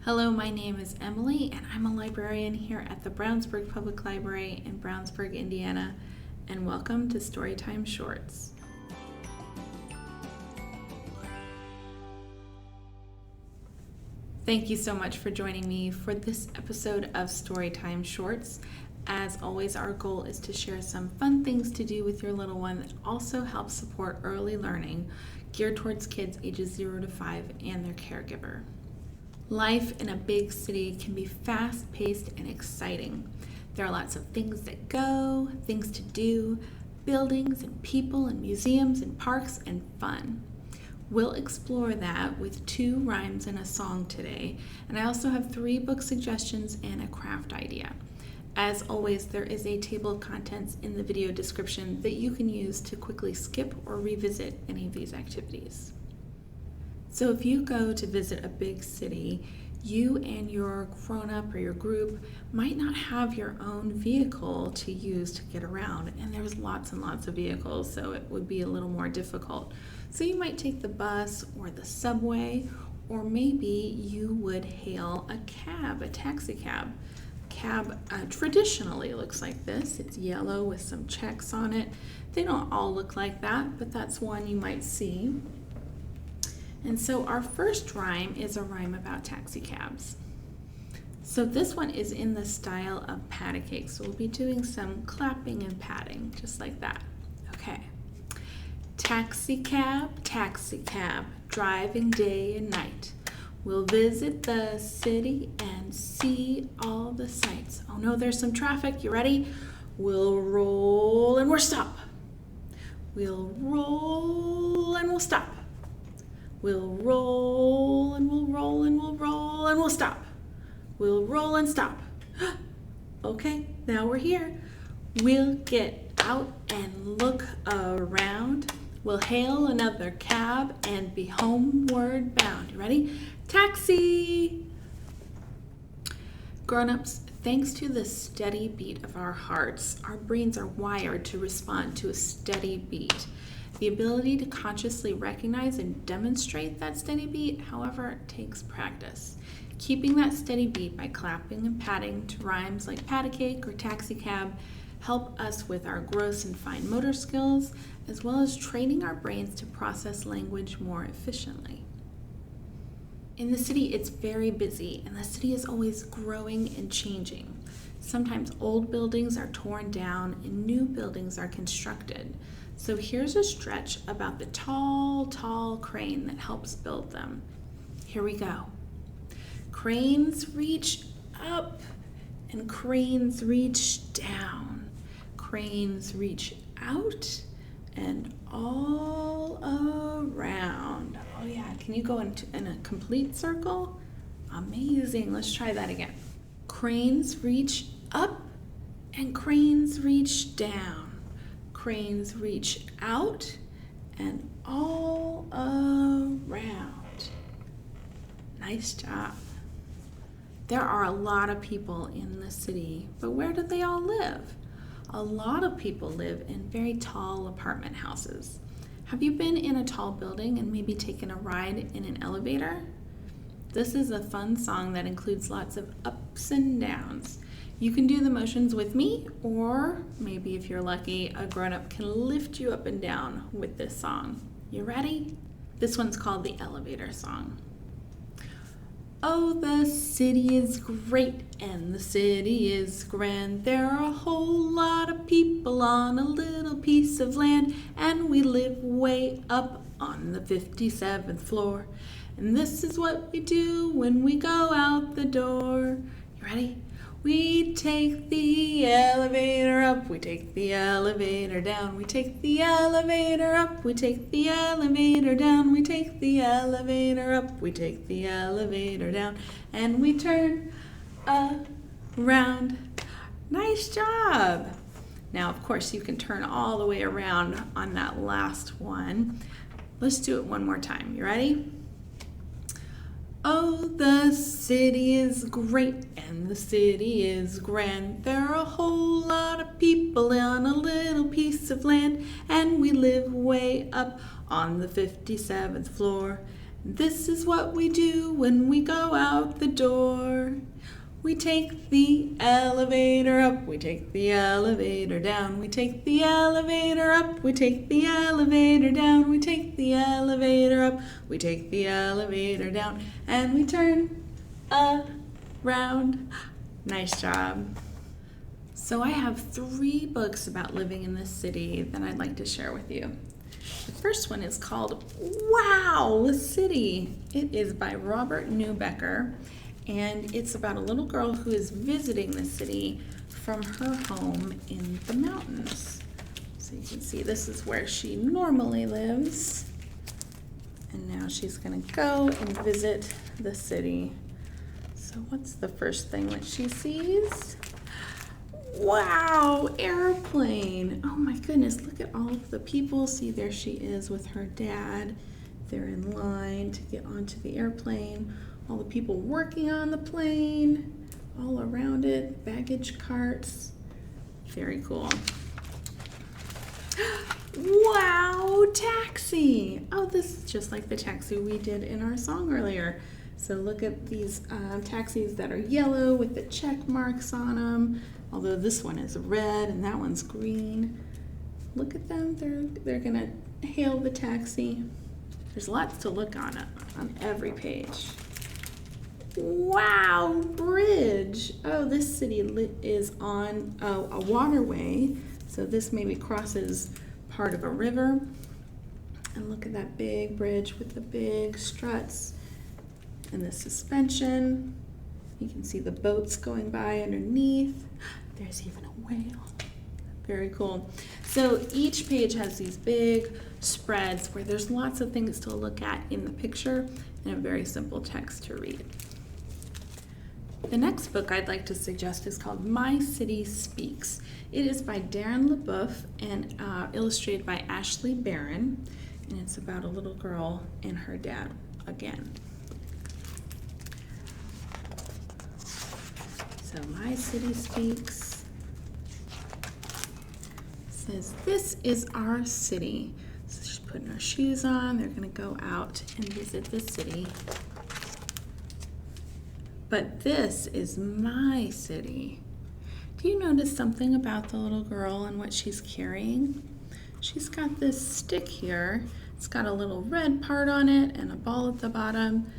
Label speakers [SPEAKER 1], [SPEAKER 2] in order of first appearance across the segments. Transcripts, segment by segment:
[SPEAKER 1] Hello, my name is Emily, and I'm a librarian here at the Brownsburg Public Library in Brownsburg, Indiana, and welcome to Storytime Shorts. Thank you so much for joining me for this episode of Storytime Shorts. As always, our goal is to share some fun things to do with your little one that also helps support early learning geared towards kids ages 0 to 5 and their caregiver. Life in a big city can be fast-paced and exciting. There are lots of things that go, things to do, buildings and people and museums and parks and fun. We'll explore that with 2 rhymes and a song today, and I also have 3 book suggestions and a craft idea. As always, there is a table of contents in the video description that you can use to quickly skip or revisit any of these activities. So if you go to visit a big city, you and your grown-up or your group might not have your own vehicle to use to get around, and there's lots and lots of vehicles, so it would be a little more difficult. So you might take the bus or the subway, or maybe you would hail a cab, a taxi cab. Cab traditionally looks like this. It's yellow with some checks on it. They don't all look like that, but that's one you might see. And so our first rhyme is a rhyme about taxi cabs. So this one is in the style of pat a cake. So we'll be doing some clapping and patting, just like that. Okay. Taxi cab, driving day and night. We'll visit the city and see all the sights. Oh no, there's some traffic. You ready? We'll roll and we'll stop. We'll roll and we'll stop. We'll roll and we'll roll and we'll roll and we'll stop. We'll roll and stop. Okay, now we're here. We'll get out and look around. We'll hail another cab and be homeward bound. You ready? Taxi! Grown-ups, thanks to the steady beat of our hearts, our brains are wired to respond to a steady beat. The ability to consciously recognize and demonstrate that steady beat, however, takes practice. Keeping that steady beat by clapping and patting to rhymes like pat a cake or taxi cab help us with our gross and fine motor skills, as well as training our brains to process language more efficiently. In the city, it's very busy, and the city is always growing and changing. Sometimes old buildings are torn down and new buildings are constructed. So here's a stretch about the tall crane that helps build them. Here we go. Cranes reach up and cranes reach down. Cranes reach out and all around. Oh yeah, can you go in a complete circle? Amazing, let's try that again. Cranes reach up and cranes reach down. Cranes reach out and all around. Nice job. There are a lot of people in the city, but where do they all live? A lot of people live in very tall apartment houses. Have you been in a tall building and maybe taken a ride in an elevator? This is a fun song that includes lots of ups and downs. You can do the motions with me, or maybe if you're lucky, a grown-up can lift you up and down with this song. You ready? This one's called the elevator song. Oh, the city is great and the city is grand. There are a whole lot of people on a little piece of land, and we live way up on the 57th floor. And this is what we do when we go out the door. You ready? We take the elevator up, we take the elevator down, we take the elevator up, we take the elevator down, we take the elevator up, we take the elevator down, and we turn around. Nice job! Now, of course, you can turn all the way around on that last one. Let's do it one more time. You ready? Oh, the city is great and the city is grand. There are a whole lot of people on a little piece of land, and we live way up on the 57th floor. This is what we do when we go out the door. We take the elevator up, we take the elevator down, we take the elevator up, we take the elevator down, we take the elevator up, we take the elevator down, and we turn around. Nice job. So I have 3 books about living in this city that I'd like to share with you. The first one is called Wow, City. It is by Robert Neubecker, and it's about a little girl who is visiting the city from her home in the mountains. So you can see this is where she normally lives, and now she's going to go and visit the city. So what's the first thing that she sees? Wow, airplane. Oh my goodness, look at all of the people. See, there she is with her dad. They're in line to get onto the airplane. All the people working on the plane, all around it, baggage carts. Very cool. Wow, taxi. Oh, this is just like the taxi we did in our song earlier. So look at these taxis that are yellow with the check marks on them. Although this one is red and that one's green. Look at them, they're gonna hail the taxi. There's lots to look on every page. Wow, bridge. Oh, this city is on a waterway. So this maybe crosses part of a river. And look at that big bridge with the big struts and the suspension. You can see the boats going by underneath. There's even a whale. Very cool. So each page has these big spreads where there's lots of things to look at in the picture and a very simple text to read. The next book I'd like to suggest is called My City Speaks. It is by Darren Lebeuf and illustrated by Ashley Barron, and it's about a little girl and her dad again. So My City Speaks says, this is our city. So she's putting her shoes on. They're going to go out and visit the city. But this is my city. Do you notice something about the little girl and what she's carrying? She's got this stick here. It's got a little red part on it and a ball at the bottom.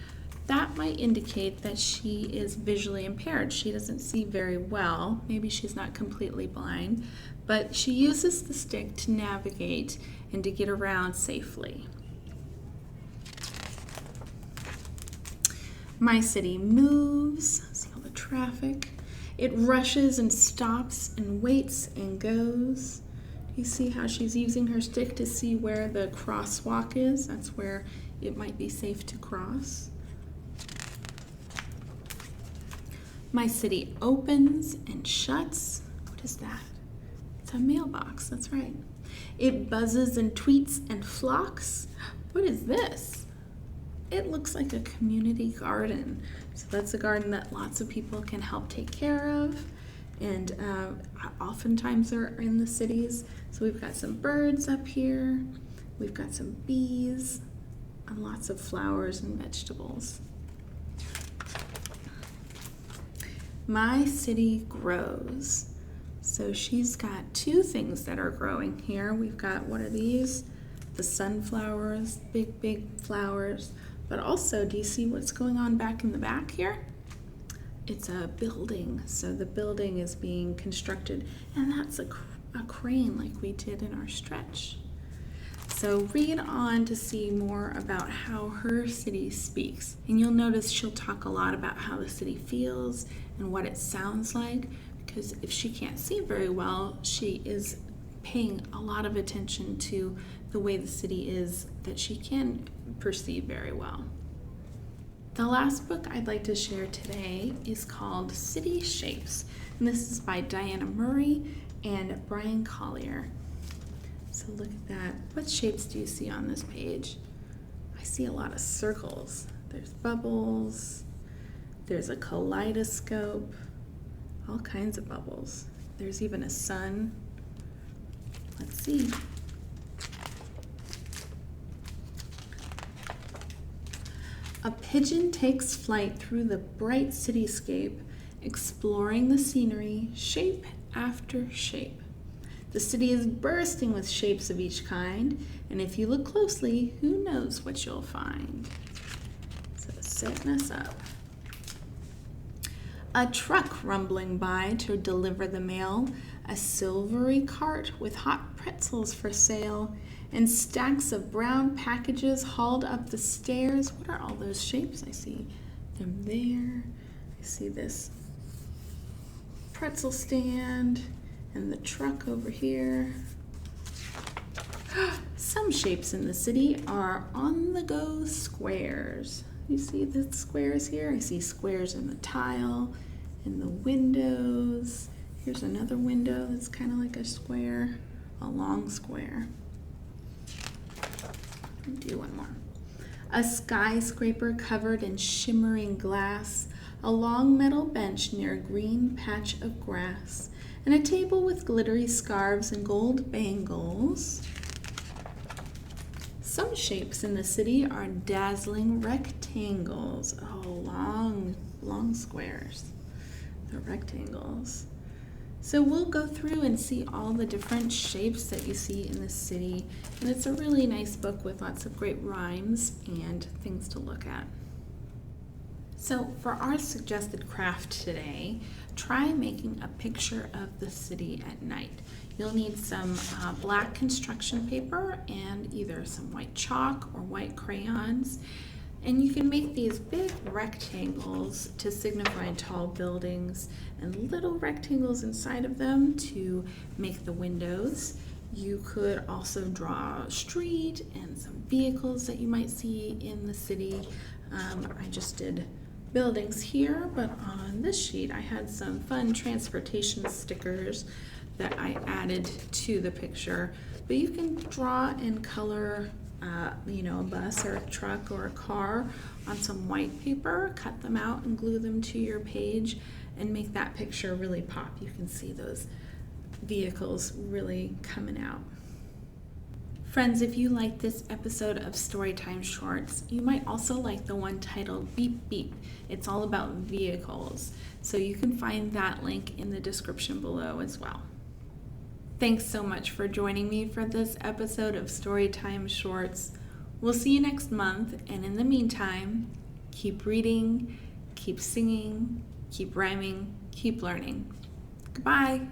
[SPEAKER 1] That might indicate that she is visually impaired. She doesn't see very well. Maybe she's not completely blind, but she uses the stick to navigate and to get around safely. My city moves. See all the traffic. It rushes and stops and waits and goes. You see how she's using her stick to see where the crosswalk is? That's where it might be safe to cross. My city opens and shuts. What is that? It's a mailbox, that's right. It buzzes and tweets and flocks. What is this? It looks like a community garden. So that's a garden that lots of people can help take care of, and oftentimes are in the cities. So we've got some birds up here, we've got some bees, and lots of flowers and vegetables. My city grows. So she's got 2 things that are growing here. We've got, what are these? The sunflowers, big, big flowers. But also, do you see what's going on back in the back here? It's a building. So the building is being constructed, and that's a crane like we did in our stretch. So read on to see more about how her city speaks. And you'll notice she'll talk a lot about how the city feels and what it sounds like, because if she can't see very well, she is paying a lot of attention to the way the city is that she can perceive very well. The last book I'd like to share today is called City Shapes, and this is by Diana Murray and Bryan Collier. So look at that. What shapes do you see on this page? I see a lot of circles. There's bubbles, there's a kaleidoscope, all kinds of bubbles. There's even a sun. Let's see. A pigeon takes flight through the bright cityscape, exploring the scenery, shape after shape. The city is bursting with shapes of each kind, and if you look closely, who knows what you'll find. So setting us up. A truck rumbling by to deliver the mail, a silvery cart with hot pretzels for sale, and stacks of brown packages hauled up the stairs. What are all those shapes? I see them there. I see this pretzel stand and the truck over here. Some shapes in the city are on-the-go squares. You see the squares here? I see squares in the tile, in the windows. Here's another window that's kind of like a square, a long square. I'll do one more. A skyscraper covered in shimmering glass, a long metal bench near a green patch of grass, and a table with glittery scarves and gold bangles. Some shapes in the city are dazzling rectangles. Oh, long squares. The rectangles. So we'll go through and see all the different shapes that you see in the city, and it's a really nice book with lots of great rhymes and things to look at. So for our suggested craft today, try making a picture of the city at night. You'll need some black construction paper and either some white chalk or white crayons. And you can make these big rectangles to signify tall buildings and little rectangles inside of them to make the windows. You could also draw a street and some vehicles that you might see in the city. I just did buildings here, but on this sheet I had some fun transportation stickers that I added to the picture. But you can draw and color a bus or a truck or a car on some white paper, cut them out and glue them to your page and make that picture really pop. You can see those vehicles really coming out. Friends, if you like this episode of Storytime Shorts, you might also like the one titled Beep Beep. It's all about vehicles. So you can find that link in the description below as well. Thanks so much for joining me for this episode of Storytime Shorts. We'll see you next month, and in the meantime, keep reading, keep singing, keep rhyming, keep learning. Goodbye.